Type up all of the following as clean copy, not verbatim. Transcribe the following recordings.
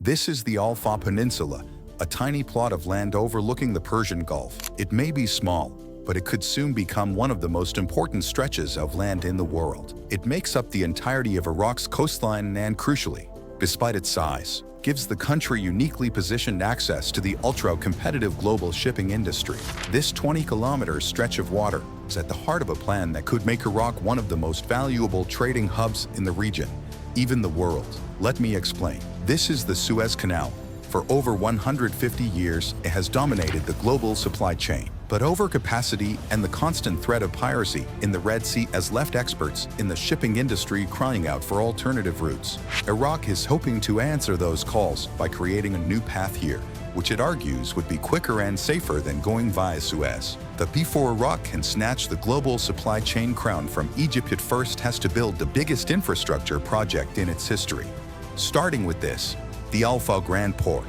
This is the Alfa Peninsula, a tiny plot of land overlooking the Persian Gulf. It may be small, but it could soon become one of the most important stretches of land in the world. It makes up the entirety of Iraq's coastline and, crucially, despite its size, gives the country uniquely positioned access to the ultra-competitive global shipping industry. This 20-kilometer stretch of water is at the heart of a plan that could make Iraq one of the most valuable trading hubs in the region, even the world. Let me explain. This is the Suez Canal. For over 150 years, it has dominated the global supply chain. But overcapacity and the constant threat of piracy in the Red Sea has left experts in the shipping industry crying out for alternative routes. Iraq is hoping to answer those calls by creating a new path here, which it argues would be quicker and safer than going via Suez. But before Iraq can snatch the global supply chain crown from Egypt, it first has to build the biggest infrastructure project in its history. Starting with this, the Alfa Grand Port.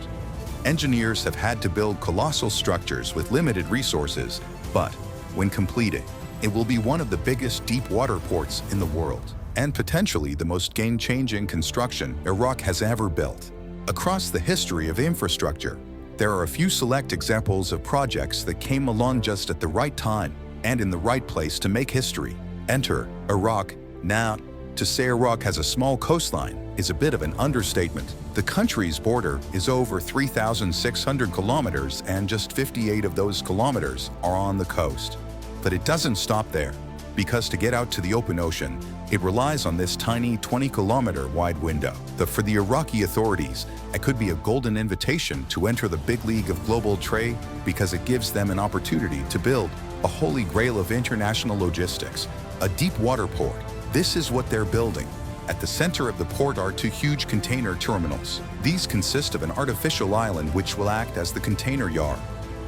Engineers have had to build colossal structures with limited resources, but when completed, it will be one of the biggest deep-water ports in the world, and potentially the most game-changing construction Iraq has ever built. Across the history of infrastructure, there are a few select examples of projects that came along just at the right time and in the right place to make history. Enter Iraq. Now, to say Iraq has a small coastline is a bit of an understatement. The country's border is over 3,600 kilometers, and just 58 of those kilometers are on the coast. But it doesn't stop there, because to get out to the open ocean, it relies on this tiny 20-kilometer wide window. For the Iraqi authorities, it could be a golden invitation to enter the big league of global trade, because it gives them an opportunity to build a holy grail of international logistics, a deep water port. This is what they're building. At the center of the port are two huge container terminals. These consist of an artificial island which will act as the container yard,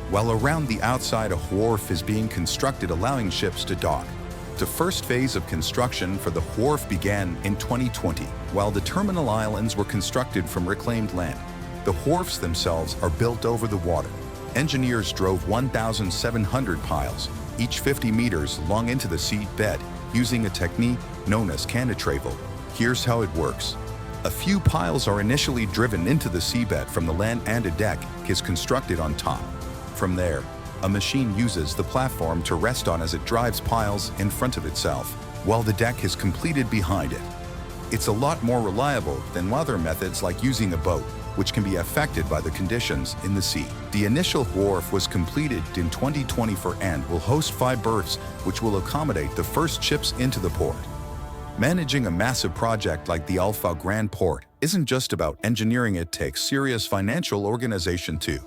while around the outside a wharf is being constructed allowing ships to dock. The first phase of construction for the wharf began in 2020, while the terminal islands were constructed from reclaimed land. The wharfs themselves are built over the water. Engineers drove 1,700 piles, each 50 meters long, into the seabed, using a technique known as canotravel. Here's how it works. A few piles are initially driven into the seabed from the land, and a deck is constructed on top. From there, a machine uses the platform to rest on as it drives piles in front of itself, while the deck is completed behind it. It's a lot more reliable than other methods like using a boat, which can be affected by the conditions in the sea. The initial wharf was completed in 2024 and will host 5 berths, which will accommodate the first ships into the port. Managing a massive project like the Alfa Grand Port isn't just about engineering, it takes serious financial organization too.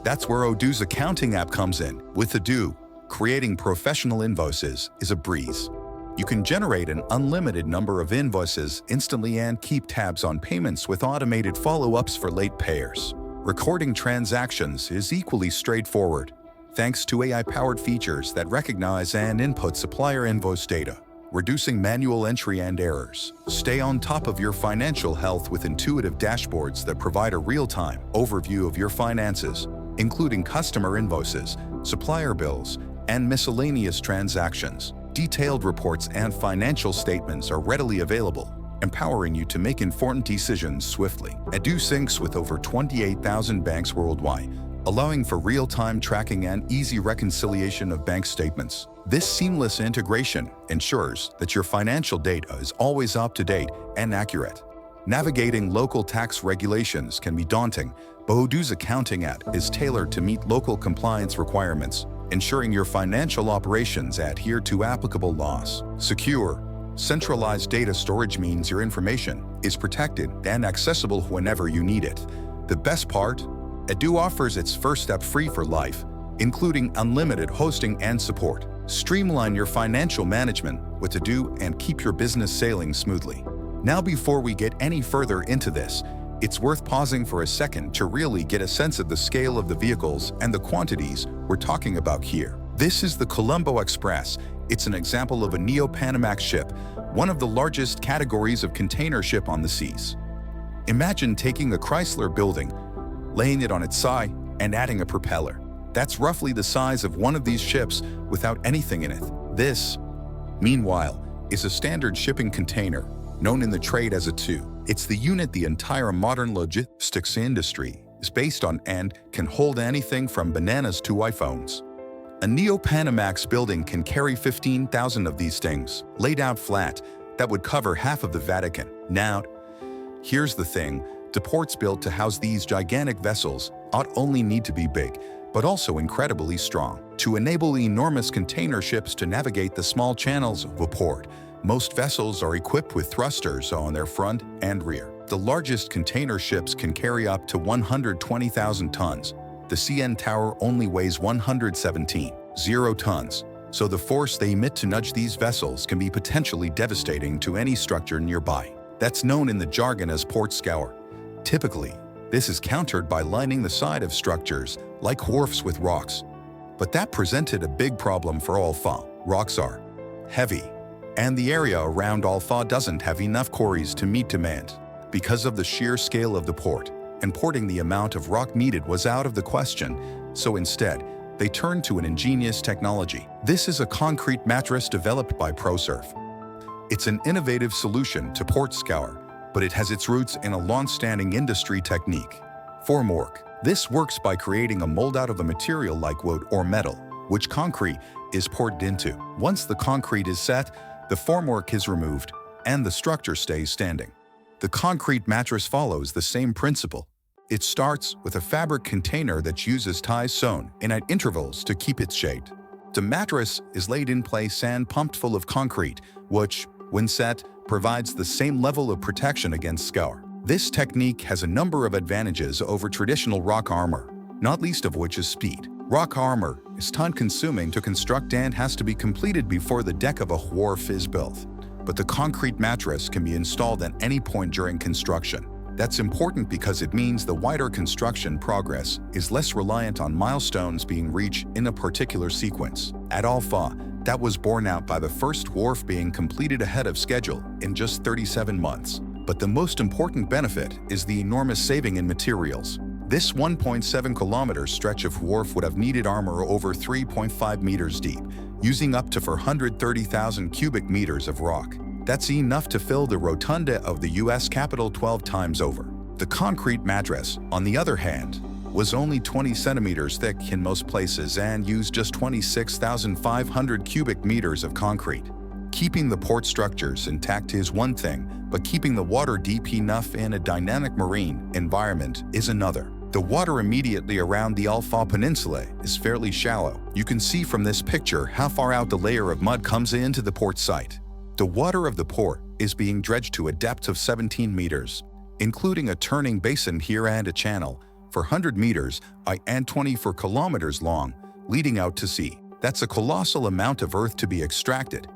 That's where Odoo's accounting app comes in. With Odoo, creating professional invoices is a breeze. You can generate an unlimited number of invoices instantly and keep tabs on payments with automated follow-ups for late payers. Recording transactions is equally straightforward, thanks to AI-powered features that recognize and input supplier invoice data, reducing manual entry and errors. Stay on top of your financial health with intuitive dashboards that provide a real-time overview of your finances, including customer invoices, supplier bills, and miscellaneous transactions. Detailed reports and financial statements are readily available, empowering you to make informed decisions swiftly. Odoo syncs with over 28,000 banks worldwide, allowing for real-time tracking and easy reconciliation of bank statements. This seamless integration ensures that your financial data is always up-to-date and accurate. Navigating local tax regulations can be daunting, but Odoo's accounting app is tailored to meet local compliance requirements, ensuring your financial operations adhere to applicable laws. Secure, centralized data storage means your information is protected and accessible whenever you need it. The best part? Odoo offers its first step free for life, including unlimited hosting and support. Streamline your financial management with Odoo and keep your business sailing smoothly. Now, before we get any further into this, it's worth pausing for a second to really get a sense of the scale of the vehicles and the quantities we're talking about here. This is the Colombo Express. It's an example of a Neo-Panamax ship, one of the largest categories of container ship on the seas. Imagine taking a Chrysler building, laying it on its side, and adding a propeller. That's roughly the size of one of these ships without anything in it. This, meanwhile, is a standard shipping container, known in the trade as a 2. It's the unit the entire modern logistics industry is based on and can hold anything from bananas to iPhones. A Neo-Panamax building can carry 15,000 of these things, laid out flat. That would cover half of the Vatican. Now, here's the thing. The ports built to house these gigantic vessels not only need to be big, but also incredibly strong. To enable enormous container ships to navigate the small channels of a port, most vessels are equipped with thrusters on their front and rear. The largest container ships can carry up to 120,000 tons. The CN Tower only weighs 117.0 tons, so the force they emit to nudge these vessels can be potentially devastating to any structure nearby. That's known in the jargon as port scour. Typically, this is countered by lining the side of structures, like wharfs, with rocks. But that presented a big problem for Alpha. Rocks are heavy, and the area around Alpha doesn't have enough quarries to meet demand. Because of the sheer scale of the port, importing the amount of rock needed was out of the question, so instead, they turned to an ingenious technology. This is a concrete mattress developed by ProSurf. It's an innovative solution to port scour, but it has its roots in a long-standing industry technique, formwork. This works by creating a mold out of a material like wood or metal, which concrete is poured into. Once the concrete is set, the formwork is removed, and the structure stays standing. The concrete mattress follows the same principle. It starts with a fabric container that uses ties sewn in at intervals to keep its shape. The mattress is laid in place and pumped full of concrete, which, when set, provides the same level of protection against scour. This technique has a number of advantages over traditional rock armor, not least of which is speed. Rock armor is time-consuming to construct and has to be completed before the deck of a wharf is built. But the concrete mattress can be installed at any point during construction. That's important because it means the wider construction progress is less reliant on milestones being reached in a particular sequence. At Alpha, that was borne out by the first wharf being completed ahead of schedule in just 37 months. But the most important benefit is the enormous saving in materials. This 1.7-kilometer stretch of wharf would have needed armor over 3.5 meters deep, using up to 430,000 cubic meters of rock. That's enough to fill the rotunda of the US Capitol 12 times over. The concrete mattress, on the other hand, was only 20 centimeters thick in most places and used just 26,500 cubic meters of concrete. Keeping the port structures intact is one thing, but keeping the water deep enough in a dynamic marine environment is another. The water immediately around the Alpha Peninsula is fairly shallow. You can see from this picture how far out the layer of mud comes into the port site. The water of the port is being dredged to a depth of 17 meters, including a turning basin here and a channel for 100 meters and 24 kilometers long, leading out to sea. That's a colossal amount of earth to be extracted.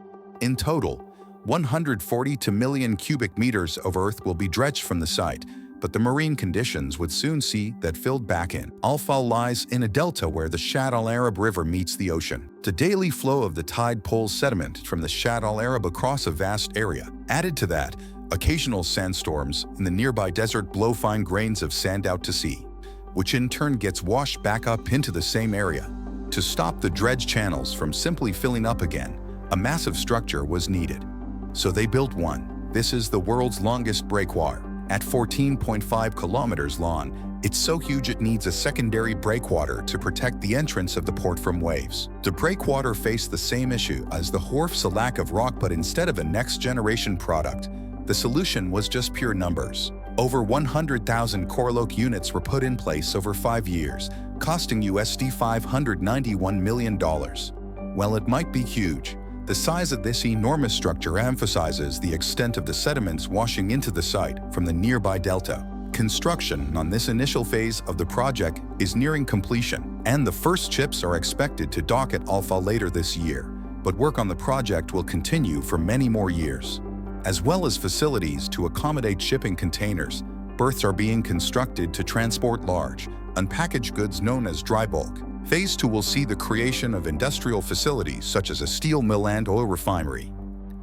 In total, 142 million cubic meters of earth will be dredged from the site, but the marine conditions would soon see that filled back in. Alpha lies in a delta where the Shatt al-Arab River meets the ocean. The daily flow of the tide pulls sediment from the Shatt al-Arab across a vast area. Added to that, occasional sandstorms in the nearby desert blow fine grains of sand out to sea, which in turn gets washed back up into the same area. To stop the dredge channels from simply filling up again, a massive structure was needed. So they built one. This is the world's longest breakwater. At 14.5 kilometers long, it's so huge it needs a secondary breakwater to protect the entrance of the port from waves. The breakwater faced the same issue as the wharf's a lack of rock, but instead of a next-generation product, the solution was just pure numbers. Over 100,000 Corloc units were put in place over 5 years, costing USD $591 million. While it might be huge, the size of this enormous structure emphasizes the extent of the sediments washing into the site from the nearby delta. Construction on this initial phase of the project is nearing completion, and the first ships are expected to dock at Alpha later this year. But work on the project will continue for many more years. As well as facilities to accommodate shipping containers, berths are being constructed to transport large, unpackaged goods known as dry bulk. Phase 2 will see the creation of industrial facilities such as a steel mill and oil refinery.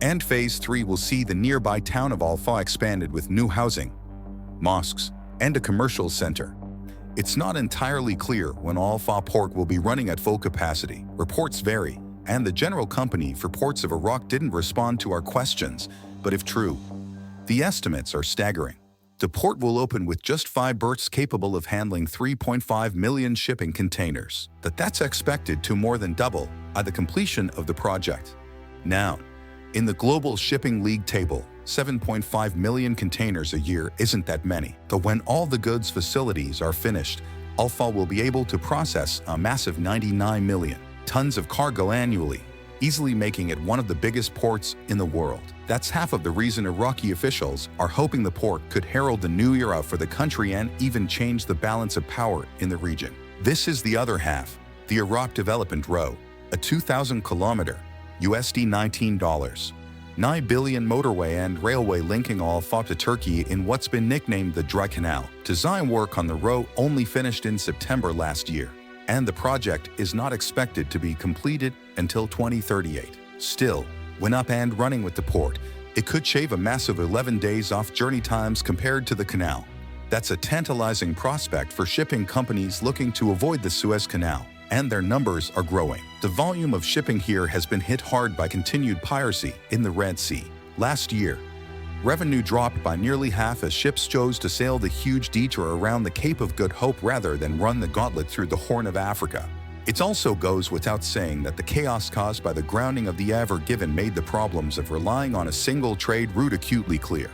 And Phase 3 will see the nearby town of Alpha expanded with new housing, mosques, and a commercial center. It's not entirely clear when Alpha Port will be running at full capacity. Reports vary, and the general company for ports of Iraq didn't respond to our questions, but if true, the estimates are staggering. The port will open with just 5 berths capable of handling 3.5 million shipping containers. That's expected to more than double by the completion of the project. Now, in the global shipping league table, 7.5 million containers a year isn't that many. But when all the goods facilities are finished, Alfa will be able to process a massive 99 million tons of cargo annually, easily making it one of the biggest ports in the world. That's half of the reason Iraqi officials are hoping the port could herald the new era for the country and even change the balance of power in the region. This is the other half, the Iraq Development Road, a 2,000-kilometer USD $19.9 billion motorway and railway linking Alfa to Turkey in what's been nicknamed the Dry Canal. Design work on the road only finished in September last year, and the project is not expected to be completed until 2038. Still, when up and running with the port, it could shave a massive 11 days off journey times compared to the canal. That's a tantalizing prospect for shipping companies looking to avoid the Suez Canal, and their numbers are growing. The volume of shipping here has been hit hard by continued piracy in the Red Sea. Last year, revenue dropped by nearly half as ships chose to sail the huge detour around the Cape of Good Hope rather than run the gauntlet through the Horn of Africa. It also goes without saying that the chaos caused by the grounding of the Ever Given made the problems of relying on a single trade route acutely clear.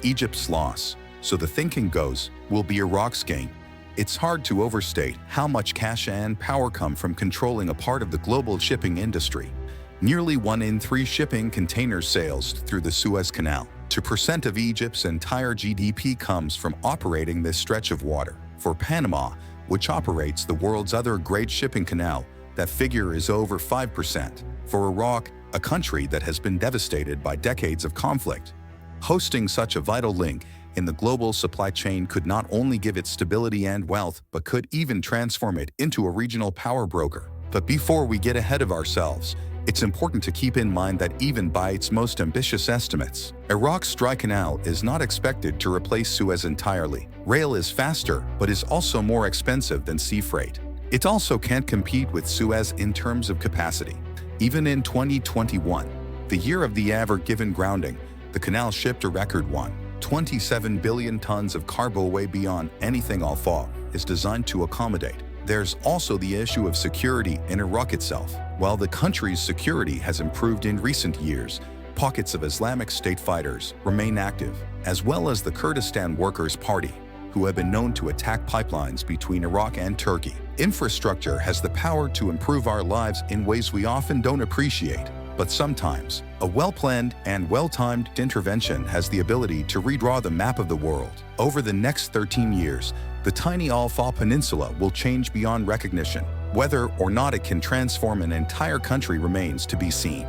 Egypt's loss, so the thinking goes, will be Iraq's gain. It's hard to overstate how much cash and power come from controlling a part of the global shipping industry. Nearly 1 in 3 shipping containers sails through the Suez Canal. 2% of Egypt's entire GDP comes from operating this stretch of water. For Panama, which operates the world's other great shipping canal, that figure is over 5%. For Iraq, a country that has been devastated by decades of conflict, hosting such a vital link in the global supply chain could not only give it stability and wealth, but could even transform it into a regional power broker. But before we get ahead of ourselves, it's important to keep in mind that even by its most ambitious estimates, Iraq's Dry Canal is not expected to replace Suez entirely. Rail is faster, but is also more expensive than sea freight. It also can't compete with Suez in terms of capacity. Even in 2021, the year of the Ever Given grounding, the canal shipped a record 1.27 billion tons of cargo, way beyond anything Alfa is designed to accommodate. There's also the issue of security in Iraq itself. While the country's security has improved in recent years, pockets of Islamic State fighters remain active, as well as the Kurdistan Workers' Party, who have been known to attack pipelines between Iraq and Turkey. Infrastructure has the power to improve our lives in ways we often don't appreciate, but sometimes a well-planned and well-timed intervention has the ability to redraw the map of the world. Over the next 13 years, the tiny Alfa Peninsula will change beyond recognition. Whether or not it can transform an entire country remains to be seen.